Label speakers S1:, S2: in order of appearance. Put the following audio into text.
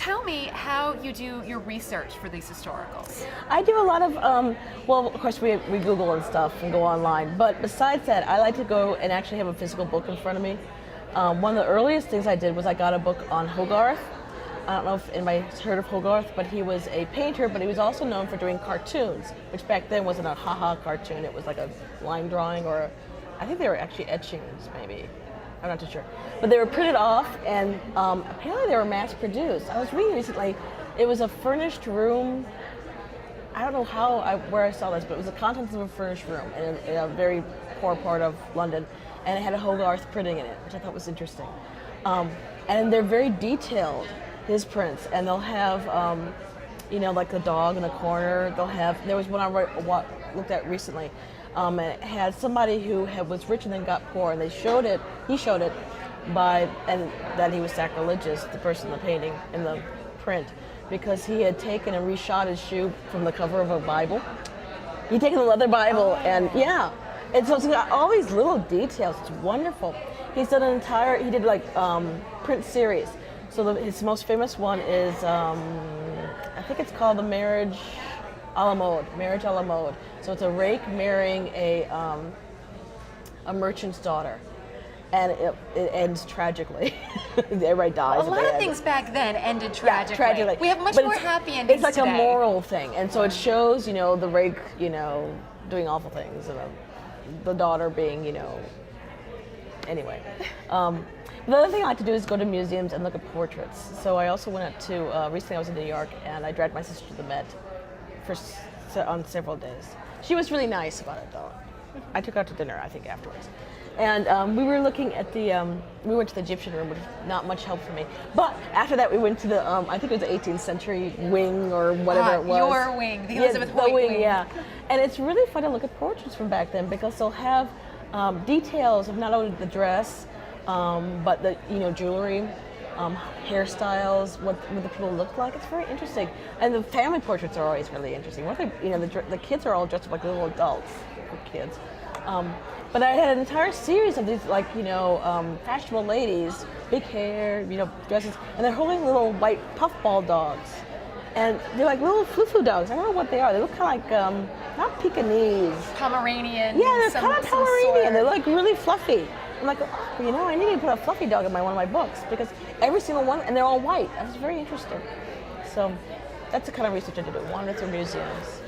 S1: tell me how you do your research for these historicals.
S2: I do a lot of, well, of course we Google and stuff and go online, but besides that, I like to go and actually have a physical book in front of me. One of the earliest things I did was I got a book on Hogarth. I don't know if anybody's heard of Hogarth, but he was a painter, but he was also known for doing cartoons, which back then wasn't a ha-ha cartoon, it was like a line drawing, or I think they were actually etchings maybe. I'm not too sure. But they were printed off, and apparently they were mass produced. I was reading recently, it was a furnished room. I don't know where I saw this, but it was the contents of a furnished room in a very poor part of London, and it had a Hogarth printing in it, which I thought was interesting. And they're very detailed, his prints, and they'll have, like the dog in the corner. There was one I looked at recently, and it had somebody who was rich and then got poor, and he showed it and that he was sacrilegious, the person in the painting, in the print, because he had taken and reshot his shoe from the cover of a Bible. He'd taken the leather Bible, and so it's got all these little details. It's wonderful. He's done he did print series. So his most famous one is, I think it's called the Marriage a la Mode. So it's a rake marrying a merchant's daughter, and it ends tragically. Everybody dies.
S1: A lot of things back then ended tragically.
S2: Yeah, tragically.
S1: We have much more happy endings
S2: It's like
S1: today.
S2: a moral thing, and so it shows, the rake, doing awful things, and the daughter being, anyway. The other thing I like to do is go to museums and look at portraits. So I also went up to, recently I was in New York, and I dragged my sister to the Met on several days. She was really nice about it, though. I took her out to dinner, I think, afterwards. And we were looking at we went to the Egyptian room, which was not much help for me. But after that, we went to the, I think it was the 18th century wing or whatever it was.
S1: Your wing, the Elizabeth Hoyt wing.
S2: Yeah. And it's really fun to look at portraits from back then, because they'll have details of not only the dress, but the jewelry, hairstyles, what the people look like. It's very interesting, and the family portraits are always really interesting. The kids are all dressed up like little adults, kids. But I had an entire series of these fashionable ladies, big hair, dresses, and they're holding little white puffball dogs, and they're like little foo-foo dogs. I don't know what they are. They look kind of like not Pekingese,
S1: Pomeranian.
S2: Yeah, they're kind of Pomeranian. They're like really fluffy. I'm like, I need to put a fluffy dog in one of my books, because every single one, and they're all white. That was very interesting. So that's the kind of research I do. Wander through museums.